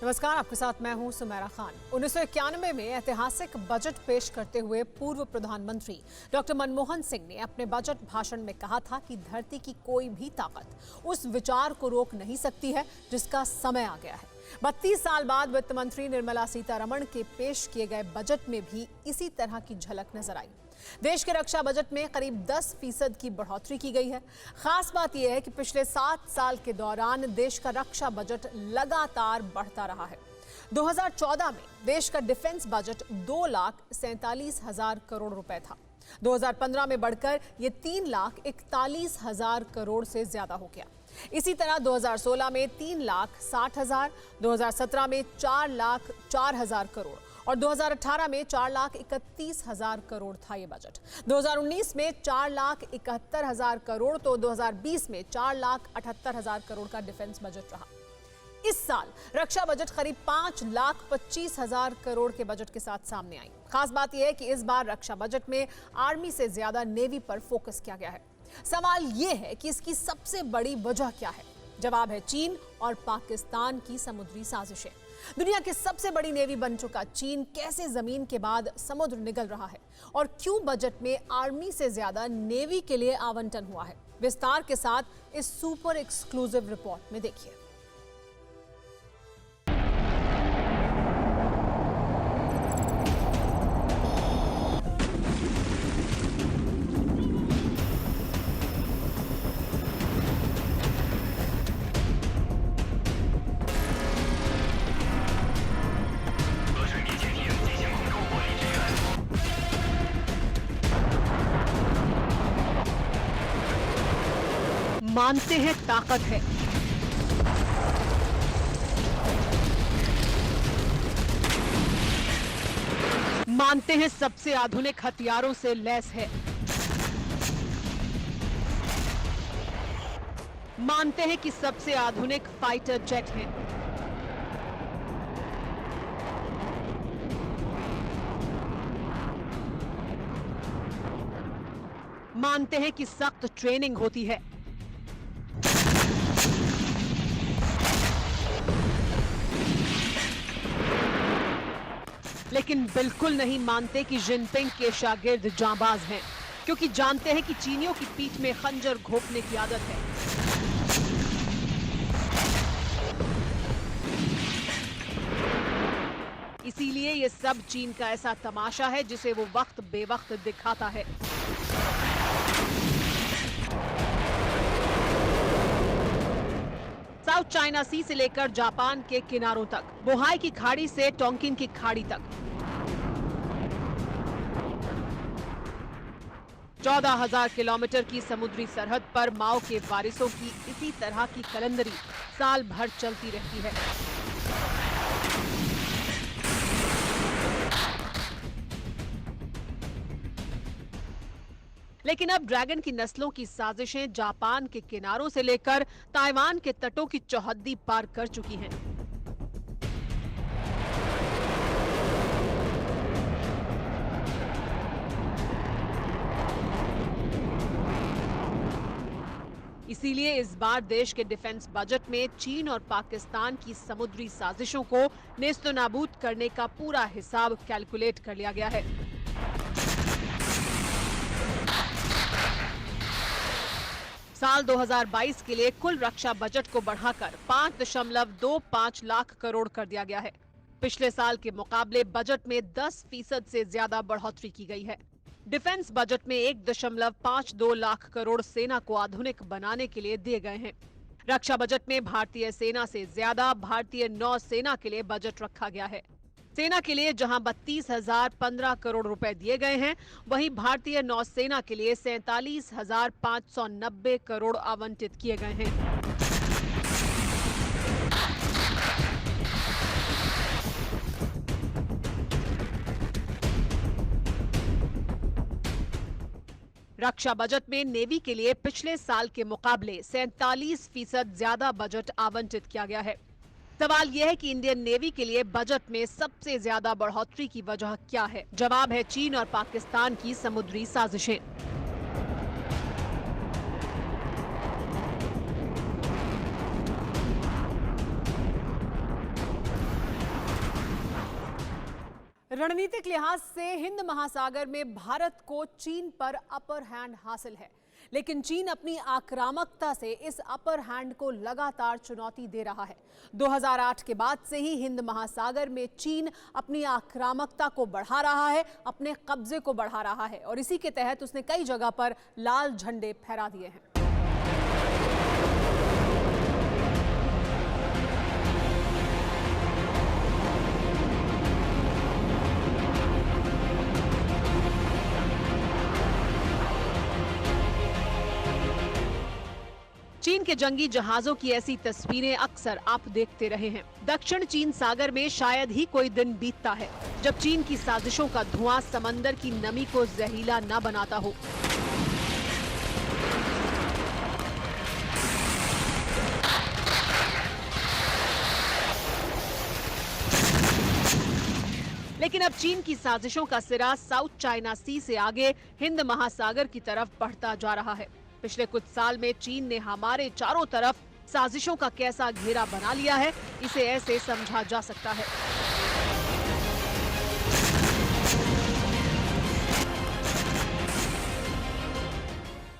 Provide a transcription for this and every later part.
नमस्कार, आपके साथ मैं हूं सुमेरा खान। 1991 में ऐतिहासिक बजट पेश करते हुए पूर्व प्रधानमंत्री डॉक्टर मनमोहन सिंह ने अपने बजट भाषण में कहा था कि धरती की कोई भी ताकत उस विचार को रोक नहीं सकती है जिसका समय आ गया है। 32 साल बाद वित्त मंत्री निर्मला सीतारमण के पेश किए गए बजट में भी इसी तरह की झलक नजर आई। देश के रक्षा बजट में करीब 10% की बढ़ोतरी की गई है। खास बात यह है कि पिछले 7 साल के दौरान देश का रक्षा बजट लगातार बढ़ता रहा है। 2014 में देश का डिफेंस बजट 2,47,000 करोड़ रुपए था। 2015 में बढ़कर ये 3,41,000 करोड़ से ज्यादा हो गया। इसी तरह 2016 में 3,60,000, 2017 में 4,04,000 करोड़ और 2018 में 4,31,000 करोड़ था ये बजट। 2019 में 4,71,000 करोड़ तो 2020 में 4,78,000 करोड़ का डिफेंस बजट रहा। इस साल रक्षा बजट करीब 5,25,000 करोड़ के बजट के साथ सामने आई। खास बात यह है कि इस बार रक्षा बजट में आर्मी से ज्यादा नेवी पर फोकस किया गया है। सवाल यह है कि इसकी सबसे बड़ी वजह क्या है? जवाब है चीन और पाकिस्तान की समुद्री साजिशें। दुनिया की सबसे बड़ी नेवी बन चुका चीन कैसे जमीन के बाद समुद्र निगल रहा है और क्यों बजट में आर्मी से ज्यादा नेवी के लिए आवंटन हुआ है? विस्तार के साथ इस सुपर एक्सक्लूसिव रिपोर्ट में देखिए। मानते हैं ताकत है, मानते हैं सबसे आधुनिक हथियारों से लैस है, मानते हैं कि सबसे आधुनिक फाइटर जेट है, मानते हैं कि सख्त ट्रेनिंग होती है, लेकिन बिल्कुल नहीं मानते कि जिनपिंग के शागिर्द जांबाज हैं, क्योंकि जानते हैं कि चीनियों की पीठ में खंजर घोंपने की आदत है। इसीलिए ये सब चीन का ऐसा तमाशा है जिसे वो वक्त बेवक्त दिखाता है। साउथ चाइना सी से लेकर जापान के किनारों तक, बोहाई की खाड़ी से टोंकिन की खाड़ी तक 14,000 किलोमीटर की समुद्री सरहद पर माओ के वारिसों की इसी तरह की कलंदरी साल भर चलती रहती है। लेकिन अब ड्रैगन की नस्लों की साजिशें जापान के किनारों से लेकर ताइवान के तटों की चौहद्दी पार कर चुकी हैं। इसीलिए इस बार देश के डिफेंस बजट में चीन और पाकिस्तान की समुद्री साजिशों को नेस्तनाबूद करने का पूरा हिसाब कैलकुलेट कर लिया गया है। साल 2022 के लिए कुल रक्षा बजट को बढ़ाकर 5.25 लाख करोड़ कर दिया गया है। पिछले साल के मुकाबले बजट में 10% से ज्यादा बढ़ोतरी की गई है। डिफेंस बजट में 1.52 लाख करोड़ सेना को आधुनिक बनाने के लिए दिए गए हैं। रक्षा बजट में भारतीय सेना से ज्यादा भारतीय नौसेना के लिए बजट रखा गया है। सेना के लिए जहां 32,015 करोड़ रुपए दिए गए हैं, वहीं भारतीय नौसेना के लिए 47,590 करोड़ आवंटित किए गए हैं। रक्षा बजट में नेवी के लिए पिछले साल के मुकाबले 47% ज्यादा बजट आवंटित किया गया है। सवाल यह है कि इंडियन नेवी के लिए बजट में सबसे ज्यादा बढ़ोतरी की वजह क्या है? जवाब है चीन और पाकिस्तान की समुद्री साजिशें। रणनीतिक लिहाज से हिंद महासागर में भारत को चीन पर अपर हैंड हासिल है, लेकिन चीन अपनी आक्रामकता से इस अपर हैंड को लगातार चुनौती दे रहा है। 2008 के बाद से ही हिंद महासागर में चीन अपनी आक्रामकता को बढ़ा रहा है, अपने कब्जे को बढ़ा रहा है और इसी के तहत उसने कई जगह पर लाल झंडे फहरा दिए हैं। चीन के जंगी जहाजों की ऐसी तस्वीरें अक्सर आप देखते रहे हैं। दक्षिण चीन सागर में शायद ही कोई दिन बीतता है जब चीन की साजिशों का धुआं समंदर की नमी को जहरीला न बनाता हो। लेकिन अब चीन की साजिशों का सिरा साउथ चाइना सी से आगे हिंद महासागर की तरफ बढ़ता जा रहा है। पिछले कुछ साल में चीन ने हमारे चारों तरफ साजिशों का कैसा घेरा बना लिया है, इसे ऐसे समझा जा सकता है।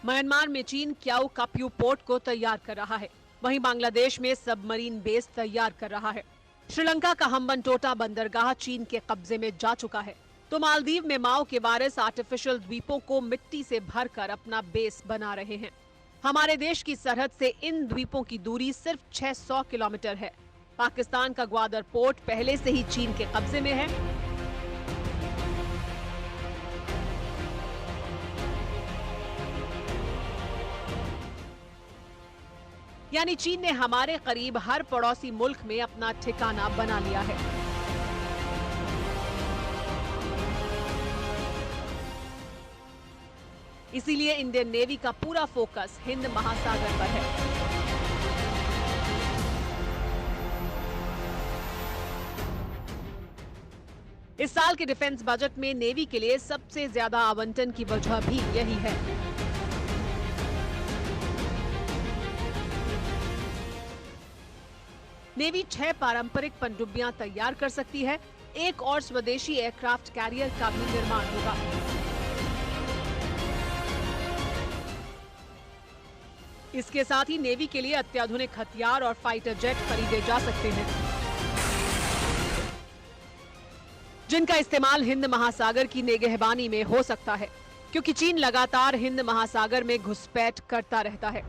म्यांमार में चीन क्याओ काप्यू पोर्ट को तैयार कर रहा है, वहीं बांग्लादेश में सबमरीन बेस तैयार कर रहा है। श्रीलंका का हम्बनटोटा बंदरगाह चीन के कब्जे में जा चुका है, तो मालदीव में माओ के वारिस आर्टिफिशियल द्वीपों को मिट्टी से भरकर अपना बेस बना रहे हैं। हमारे देश की सरहद से इन द्वीपों की दूरी सिर्फ 600 किलोमीटर है। पाकिस्तान का ग्वादर पोर्ट पहले से ही चीन के कब्जे में है। यानी चीन ने हमारे करीब हर पड़ोसी मुल्क में अपना ठिकाना बना लिया है। इसीलिए इंडियन नेवी का पूरा फोकस हिंद महासागर पर है। इस साल के डिफेंस बजट में नेवी के लिए सबसे ज्यादा आवंटन की वजह भी यही है। नेवी 6 पारंपरिक पनडुब्बियां तैयार कर सकती है। एक और स्वदेशी एयरक्राफ्ट कैरियर का भी निर्माण होगा। इसके साथ ही नेवी के लिए अत्याधुनिक हथियार और फाइटर जेट खरीदे जा सकते हैं, जिनका इस्तेमाल हिंद महासागर की निगहबानी में हो सकता है, क्योंकि चीन लगातार हिंद महासागर में घुसपैठ करता रहता है।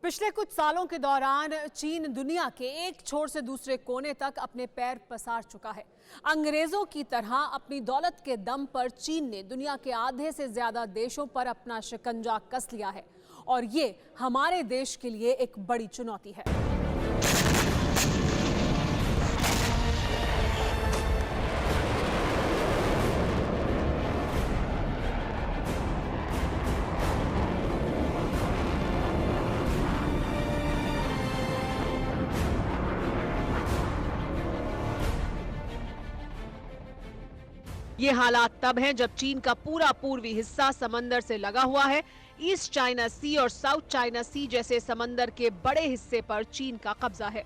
पिछले कुछ सालों के दौरान चीन दुनिया के एक छोर से दूसरे कोने तक अपने पैर पसार चुका है। अंग्रेजों की तरह अपनी दौलत के दम पर चीन ने दुनिया के आधे से ज्यादा देशों पर अपना शिकंजा कस लिया है और ये हमारे देश के लिए एक बड़ी चुनौती है। ये हालात तब हैं जब चीन का पूरा पूर्वी हिस्सा समंदर से लगा हुआ है। ईस्ट चाइना सी और साउथ चाइना सी जैसे समंदर के बड़े हिस्से पर चीन का कब्जा है।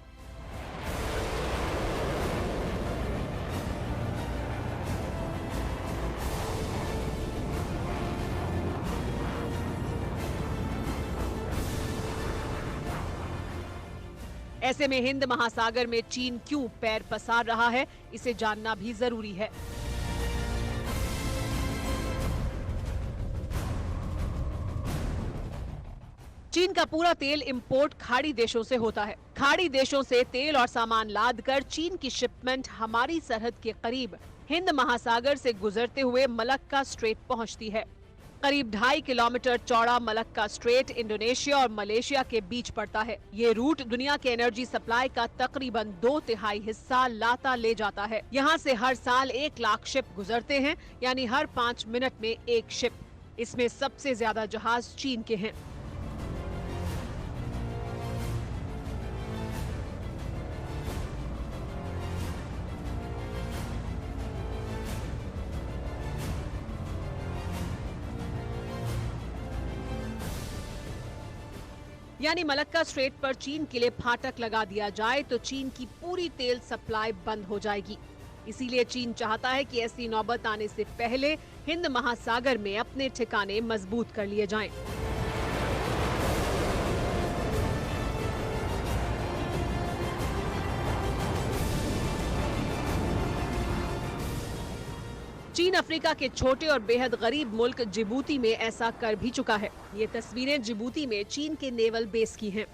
ऐसे में हिंद महासागर में चीन क्यों पैर पसार रहा है, इसे जानना भी जरूरी है। चीन का पूरा तेल इंपोर्ट खाड़ी देशों से होता है। खाड़ी देशों से तेल और सामान लादकर चीन की शिपमेंट हमारी सरहद के करीब हिंद महासागर से गुजरते हुए मलक्का स्ट्रेट पहुंचती है। करीब 2.5 किलोमीटर चौड़ा मलक्का स्ट्रेट इंडोनेशिया और मलेशिया के बीच पड़ता है। ये रूट दुनिया के एनर्जी सप्लाई का तकरीबन 2/3 हिस्सा लाता ले जाता है। यहाँ से हर साल 1 लाख शिप गुजरते हैं, यानी हर 5 मिनट में एक शिप। इसमें सबसे ज्यादा जहाज चीन के हैं। यानी मलक्का स्ट्रेट पर चीन के लिए फाटक लगा दिया जाए तो चीन की पूरी तेल सप्लाई बंद हो जाएगी। इसीलिए चीन चाहता है कि ऐसी नौबत आने से पहले हिंद महासागर में अपने ठिकाने मजबूत कर लिए जाएं। चीन अफ्रीका के छोटे और बेहद गरीब मुल्क जिबूती में ऐसा कर भी चुका है। ये तस्वीरें जिबूती में चीन के नेवल बेस की हैं।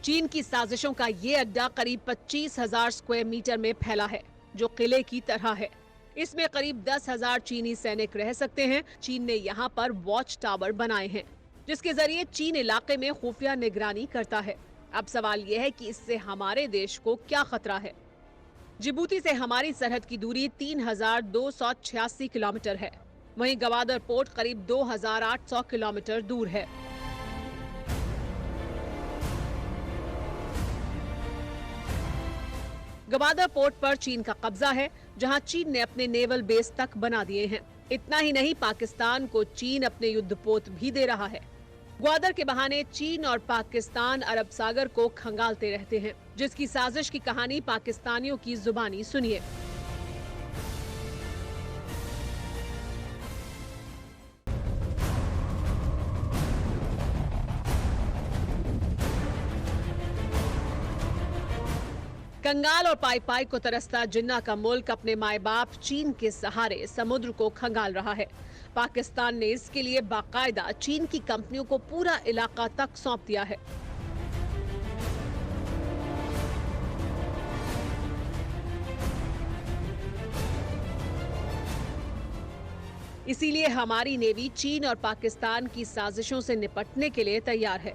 चीन की साजिशों का ये अड्डा करीब 25,000 स्क्वायर मीटर में फैला है, जो किले की तरह है। इसमें करीब 10,000 चीनी सैनिक रह सकते हैं। चीन ने यहाँ पर वॉच टावर बनाए हैं, जिसके जरिए चीन इलाके में खुफिया निगरानी करता है। अब सवाल यह है कि इससे हमारे देश को क्या खतरा है। जिबूती से हमारी सरहद की दूरी 3,286 किलोमीटर है। वहीं गवादर पोर्ट करीब 2,800 किलोमीटर दूर है। गवादर पोर्ट पर चीन का कब्जा है, जहां चीन ने अपने नेवल बेस तक बना दिए हैं। इतना ही नहीं, पाकिस्तान को चीन अपने युद्धपोत भी दे रहा है। ग्वादर के बहाने चीन और पाकिस्तान अरब सागर को खंगालते रहते हैं, जिसकी साजिश की कहानी पाकिस्तानियों की जुबानी सुनिए। कंगाल और पाई पाई को तरसता जिन्ना का मुल्क अपने माए बाप चीन के सहारे समुद्र को खंगाल रहा है। पाकिस्तान ने इसके लिए बाकायदा चीन की कंपनियों को पूरा इलाका तक सौंप दिया है। इसीलिए हमारी नेवी चीन और पाकिस्तान की साजिशों से निपटने के लिए तैयार है।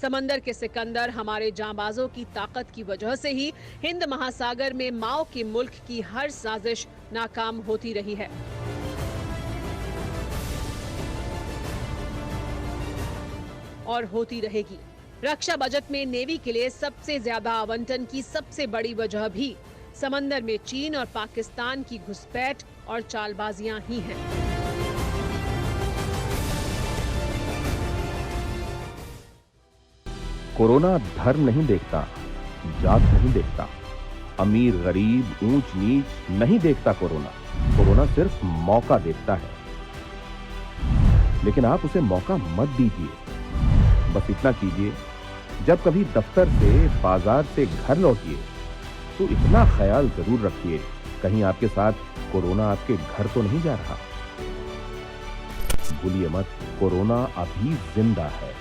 समंदर के सिकंदर हमारे जांबाजों की ताकत की वजह से ही हिंद महासागर में माओ के मुल्क की हर साजिश नाकाम होती रही है। और होती रहेगी। रक्षा बजट में नेवी के लिए सबसे ज्यादा आवंटन की सबसे बड़ी वजह भी समंदर में चीन और पाकिस्तान की घुसपैठ और चालबाजियां ही हैं। कोरोना धर्म नहीं देखता, जात नहीं देखता, अमीर गरीब ऊंच नीच नहीं देखता। कोरोना सिर्फ मौका देखता है, लेकिन आप उसे मौका मत दीजिए। बस इतना कीजिए, जब कभी दफ्तर से बाजार से घर लौटिए तो इतना ख्याल जरूर रखिए, कहीं आपके साथ कोरोना आपके घर तो नहीं जा रहा। भूलिए मत, कोरोना अभी जिंदा है।